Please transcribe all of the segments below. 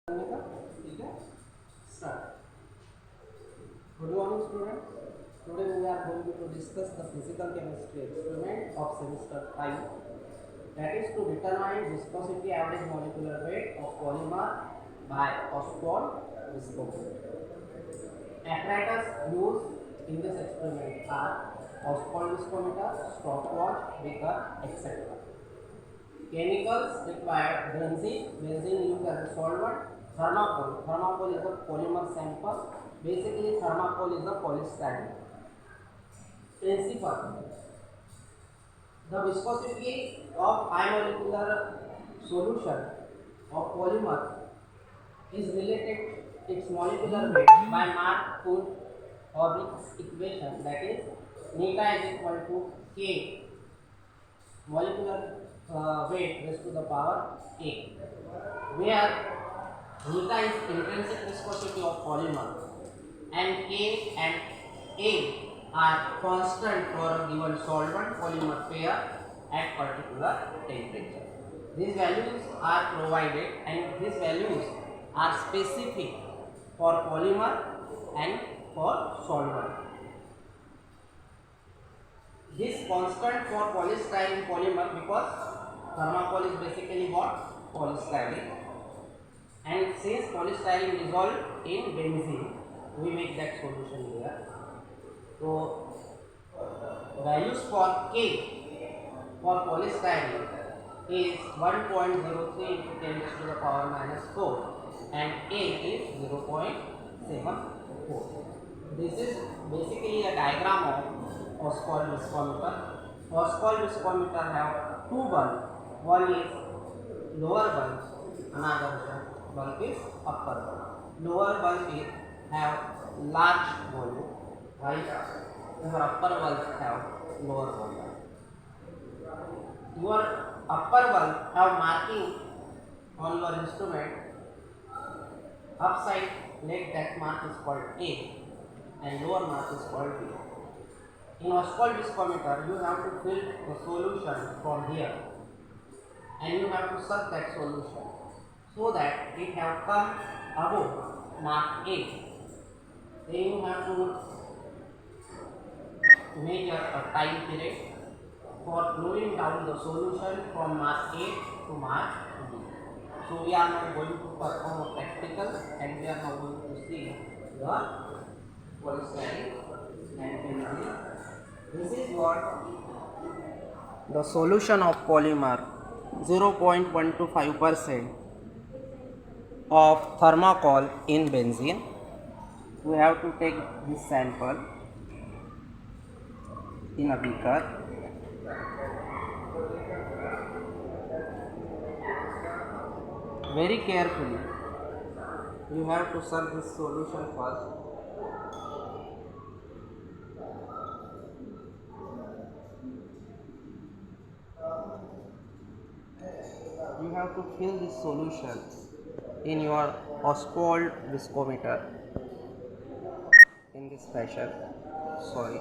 करने का। ठीक है, start. Good morning student, today we are going to discuss the physical chemistry experiment of semester 5, that is to determine viscosity average molecular weight of polymer by Ostwald viscometer. Apparatus used in this experiment are Ostwald viscometer, stopwatch, beaker, etc. Chemicals required: benzene used as a solvent, thermocol is a polymer sample. Basically, thermocol is a polystyrene. Principle: the viscosity of high molecular solution of polymer is related its molecular weight by Mark-Coulomb equation, that is neta is equal to K molecular weight raised to the power A, where neta is intrinsic viscosity of polymer and K and A are constant for a given solvent polymer pair at particular temperature. These values are provided and these values are specific for polymer and for solvent. This constant for polystyrene polymer, because thermocol is basically what? Polystyrene, and since polystyrene dissolved in benzene, we make that solution here. So values for K for polystyrene is 1.03 into 10 to the power minus 4 and A is 0.74. This is basically a diagram of Ostwald viscometer. Ostwald viscometer have two bulbs. One is lower bulb, another bulb is upper bulb. Lower bulb is have large volume, while your upper bulb have lower volume. Your upper bulb have marking on your instrument. Upside leg, that mark is called A and lower mark is called B. In Ostwald viscometer, you have to fill the solution from here and you have to suck that solution so that it have come above mark A. Then you have to measure a time period for flowing down the solution from mark A to mark B. So we are now going to perform a practical and we are now going to see the polystyrene and benzene. This is what the solution of polymer, 0.125% of thermocol in benzene. We have to take this sample in a beaker. Very carefully, you have to serve this solution first. You have to fill this solution in your Ostwald viscometer in this fashion. Sorry.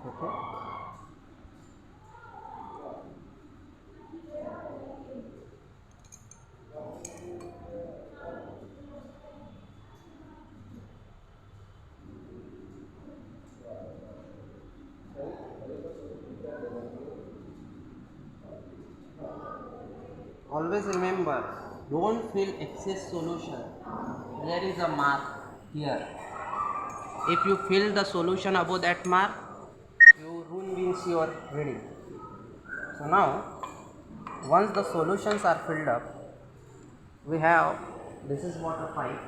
Okay. Always remember, don't fill excess solution. There is a mark here. If you fill the solution above that mark, you ruin your reading. So now, once the solutions are filled up, we have, this is water pipe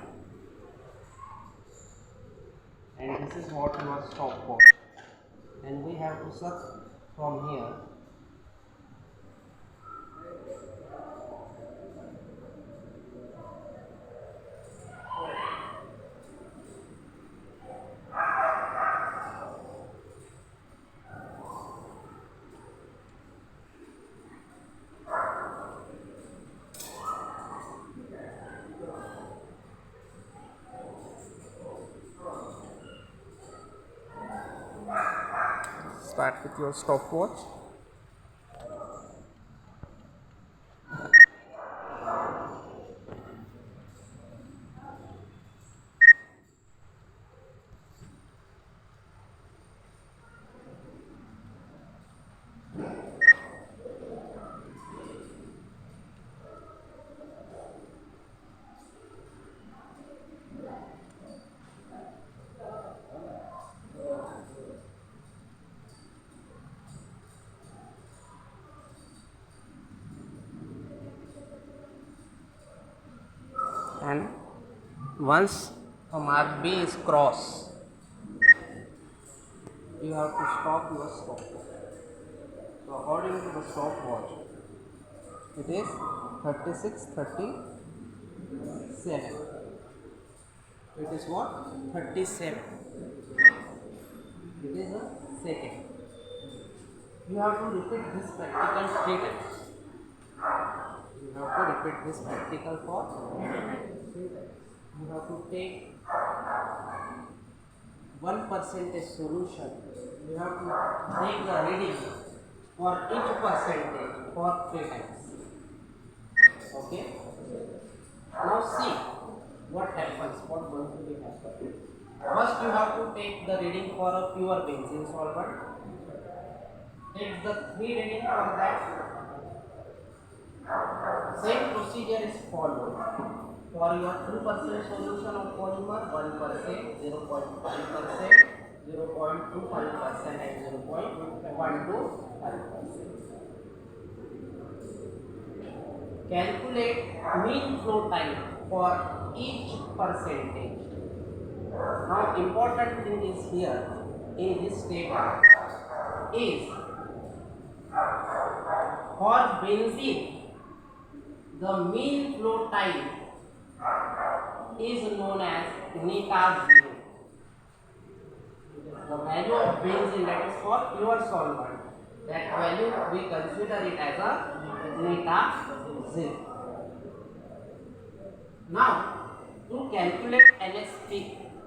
and this is what your stopwatch, and we have to suck from here. Start with your stopwatch. And once a mark B is crossed, you have to stop your stopwatch. So according to the stopwatch, it is 36:37. It is what? 37. It is a second. You have to repeat this practical 3 times. You have to repeat this practical for 3 times. You have to take 1% solution. You have to take the reading for each percentage for 3 times. Okay? Now see what happens, what going to be happen. First you have to take the reading for a pure benzene solvent. Take the 3 reading for that. Same procedure is followed for your 2% solution of polymer, 1%, 0.5%, 0.25% and 0.125%. Calculate mean flow time for each percentage. Now important thing is here in this table is for benzene the mean flow time is known as neta 0. The value of benzene, that is for pure solvent, that value we consider it as a neta 0. Now to calculate NSP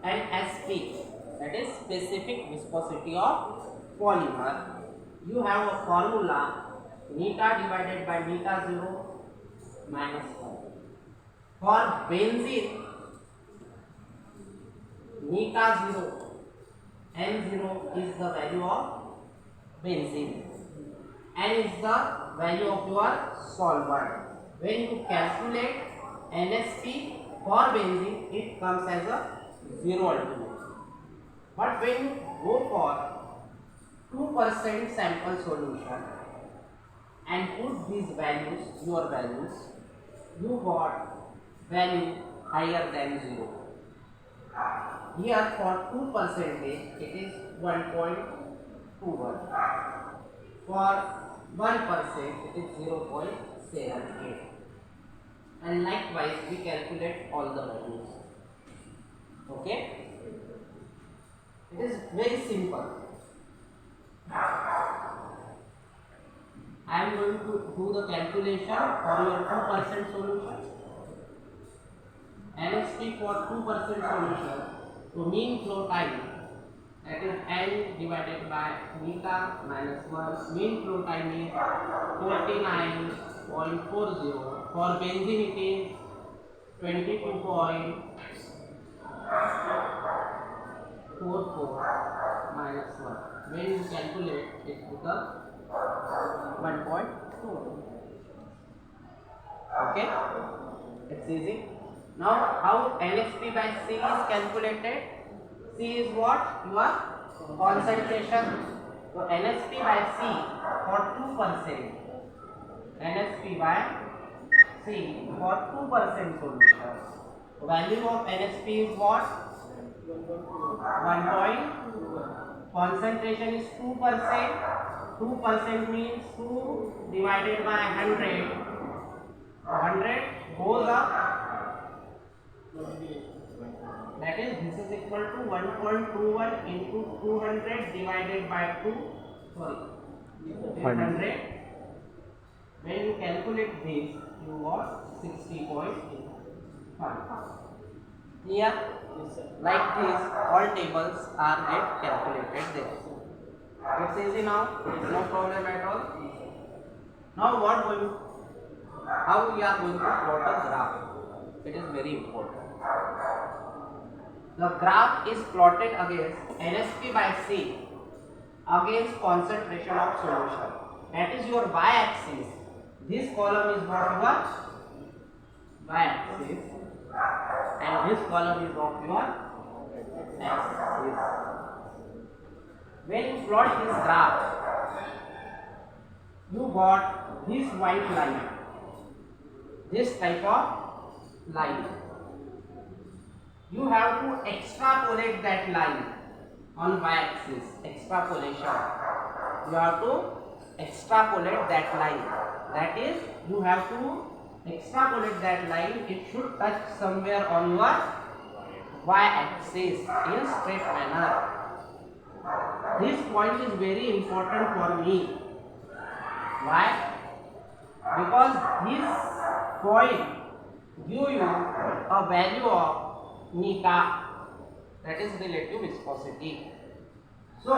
and SP, that is specific viscosity of polymer, you have a formula neta divided by neta 0 minus 1. For benzene, neta 0, N0 is the value of benzene, N is the value of your solvent. When you calculate NSP for benzene, it comes as a 0 ultimate. But when you go for 2% sample solution and put these values, your values, you got value higher than 0. Here for 2% it is 1.21. For 1% it is 0.78. And likewise we calculate all the values. Okay? It is very simple. I am going to do the calculation for your 2% solution. NSP for 2% solution, to mean flow time, that is N divided by neta minus 1. Mean flow time is 49.40. For benzene it is 22.44 minus 1. When you calculate, it becomes 1.2. Okay? It's easy. Now, how NSP by C is calculated? C is what? Your concentration. So, NSP by C for 2%. NSP by C for 2% solution. Value of NSP is what? 1. Concentration is 2%. 2% means 2 divided by 100. 100 goes up. That is, this is equal to 1.21 into 200 divided by 2. Sorry, 100. When you calculate this, you got 60.5. Here, like this, all tables are get calculated there. It's easy now, no problem at all. Now what going? How we are going to plot a graph? It is very important. The graph is plotted against NSP by C against concentration of solution. That is your y-axis. This column is what your y-axis, and this column is of your x-axis. When you plot this graph, you got this white line, this type of line. You have to extrapolate that line on y-axis. Extrapolation. You have to extrapolate that line. That is, you have to extrapolate that line. It should touch somewhere on your y-axis in straight manner. This point is very important for me. Why? Because this point give you a value of neta, that is relative viscosity. So,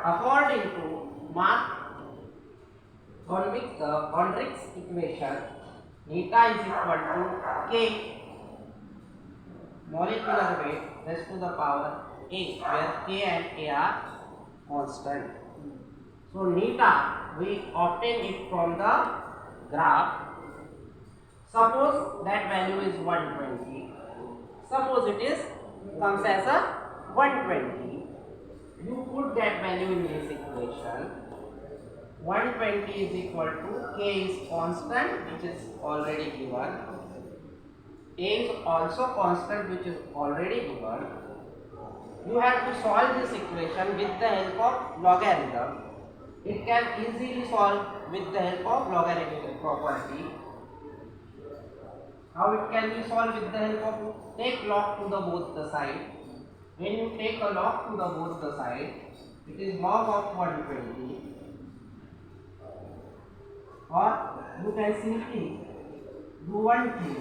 according to Mark Gondry's equation, neta is equal to K molecular weight raised to the power A, where K and A are constant. So, neta we obtain it from the graph. Suppose that value is 120. Suppose it is comes as a 120. You put that value in this equation. 120 is equal to K is constant, which is already given. A is also constant, which is already given. You have to solve this equation with the help of logarithm. It can easily solve with the help of logarithmic property. How it can be solved with the help of take log to the both the side. When you take a log to the both the side, it is log of 120. Or you can simply do one thing.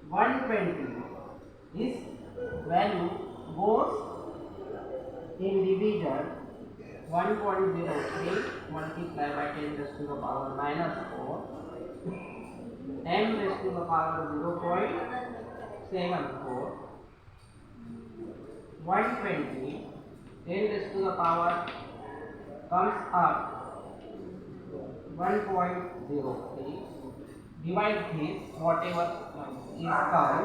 120. This value goes in division 1.03 multiplied by 10 raised to the power minus 4. M raised to the power 0.74. 120 10 raised to the power comes up 1.03. Divide this, whatever is come,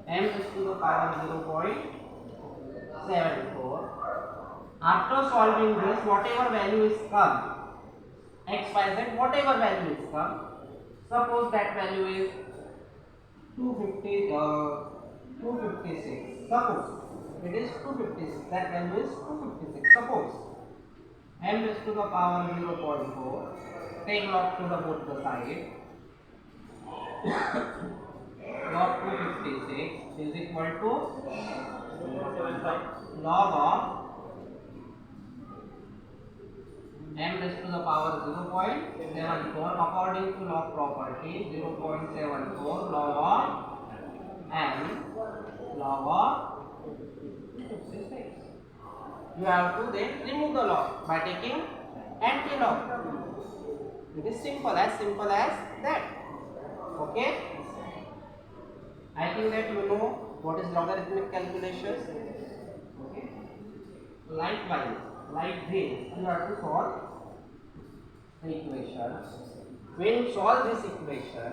M raised to the power 0.74. After solving this, whatever value is come, x, y, z, whatever value is come, suppose that value is 256. Suppose it is 256. That value is 256. Suppose m raised to the power 0.4. Take log to the both the side. Log 256 is equal to log of m raised to the power 0.74. According to log property, 0.74 log of m log of 56. You have to then remove the log by taking anti-log. It is simple as that. Okay? I think that you know what is logarithmic calculations. Okay? Likewise, like this, you have to solve the equation. When you solve this equation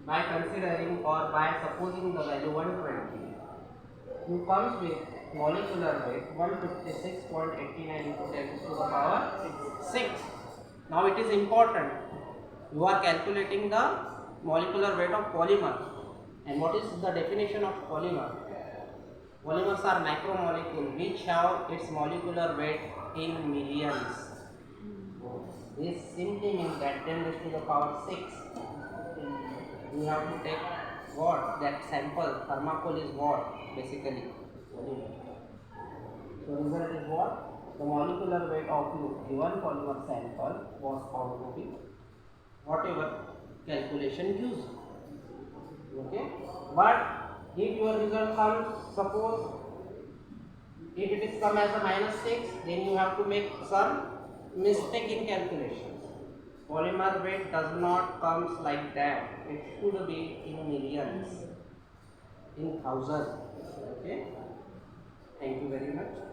by considering or by supposing the value 120, you comes with molecular weight 156.89 into 10 to the power 6. Now it is important. You are calculating the molecular weight of polymer. And what is the definition of polymer? Polymers are macromolecules which have its molecular weight in millions. This simply means that 10 raised to the power 6. You have to take what? That sample, thermocol is what? Basically. So result is what? The molecular weight of your given polymer sample was found to be whatever calculation used. Okay? But if your result comes, suppose If it is come as a -6, then you have to make some mistake in calculations. Polymer weight does not comes like that. It should be in millions, in thousands. Okay. Thank you very much.